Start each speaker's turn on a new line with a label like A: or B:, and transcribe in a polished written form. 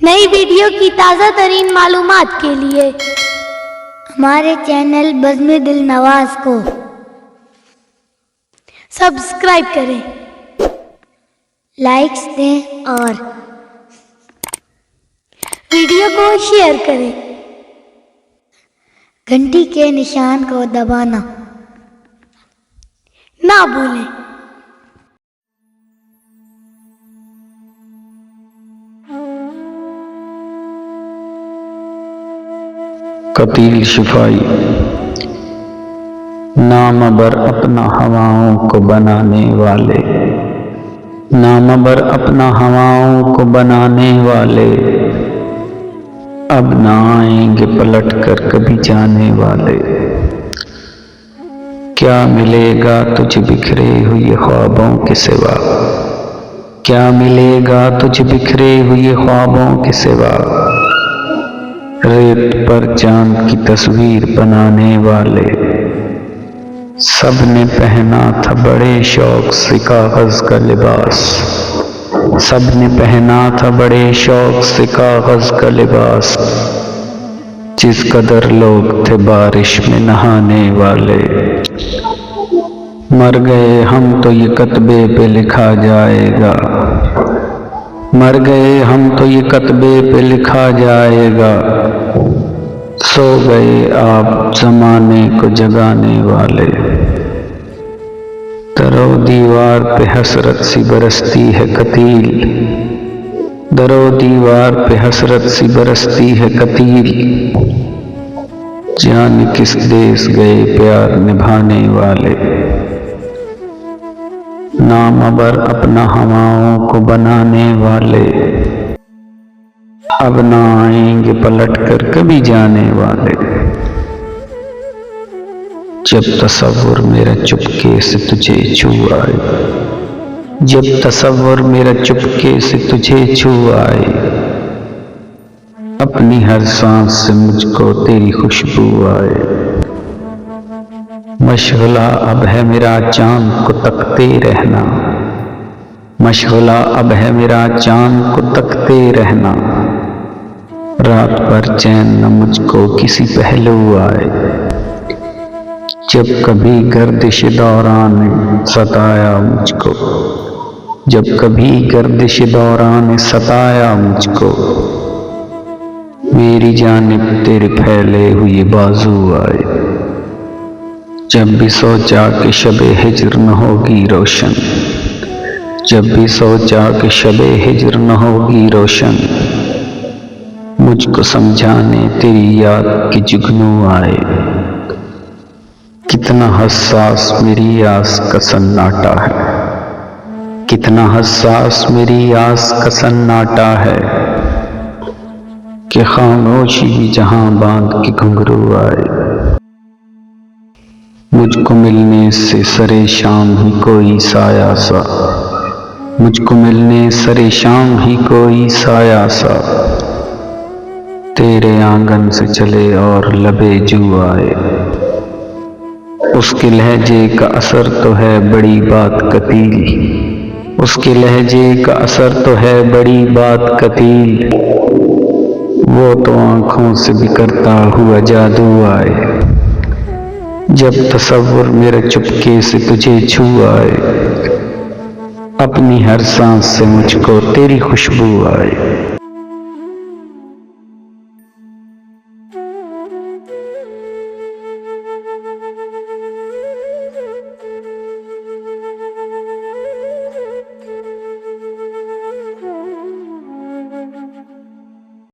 A: नई वीडियो की ताज़ा तरीन मालूमात के लिए
B: हमारे चैनल बज़्म दिल नवाज को
A: सब्सक्राइब करें,
B: लाइक्स दें और
A: वीडियो को शेयर करें।
B: घंटी के निशान को दबाना
A: ना भूलें।
C: कतील शिफाई नाम बर अपना हवाओं को बनाने वाले, नाम बर अपना हवाओं को बनाने वाले अब ना आएंगे पलट कर कभी जाने वाले। क्या मिलेगा तुझे बिखरे हुए ख्वाबों के सिवा, क्या मिलेगा तुझे बिखरे हुए ख्वाबों के सिवा, रेत पर चांद की तस्वीर बनाने वाले। सबने पहना था बड़े शौक से कागज का लिबास, सबने पहना था बड़े शौक से कागज का लिबास, जिस कदर लोग थे बारिश में नहाने वाले। मर गए हम तो ये कतबे पे लिखा जाएगा, मर गए हम तो ये कतबे पे लिखा जाएगा, सो गए आप जमाने को जगाने वाले। दरो दीवार पे हसरत सी बरसती है कतील, दरो दीवार पे हसरत सी बरसती है कतील, जाने किस देश गए प्यार निभाने वाले। नाम अबर अपना हवाओं को बनाने वाले अब ना आएंगे पलट कर कभी जाने वाले। जब तसव्वुर मेरा चुपके से तुझे छू आए, जब तसव्वुर मेरा चुपके से तुझे छू आए, अपनी हर सांस से मुझको तेरी खुशबू आए। मशगला अब है मेरा चांद को तकते रहना, मशगला अब है मेरा चांद को तकते रहना, रात पर चैन न मुझको किसी पहलू आए। जब कभी गर्दिश दौरान सताया मुझको, जब कभी गर्दिश दौरान सताया मुझको, मेरी जानिब तेरे फैले हुए बाजू आए। जब भी सोचा कि शबे हिज्र न होगी रोशन, जब भी सोचा कि शबे हिज्र न होगी रोशन, मुझको समझाने तेरी याद की जुगनू आए। कितना हसास मेरी आस का सन्नाटा है, कितना हसास मेरी आस का सन्नाटा है, कि खामोशी भी जहां बांध के घुंघरू आए। मुझको मिलने से सरे शाम ही कोई साया सा, मुझको मिलने सरे शाम ही कोई साया सा, तेरे आंगन से चले और लबे जू आए। उसके लहजे का असर तो है बड़ी बात कतील, उसके लहजे का असर तो है बड़ी बात कतील, वो तो आंखों से बिखरता हुआ जादू आए। जब तसव्वुर मेरे चुपके से तुझे छू आए, अपनी हर सांस से मुझको तेरी खुशबू आए।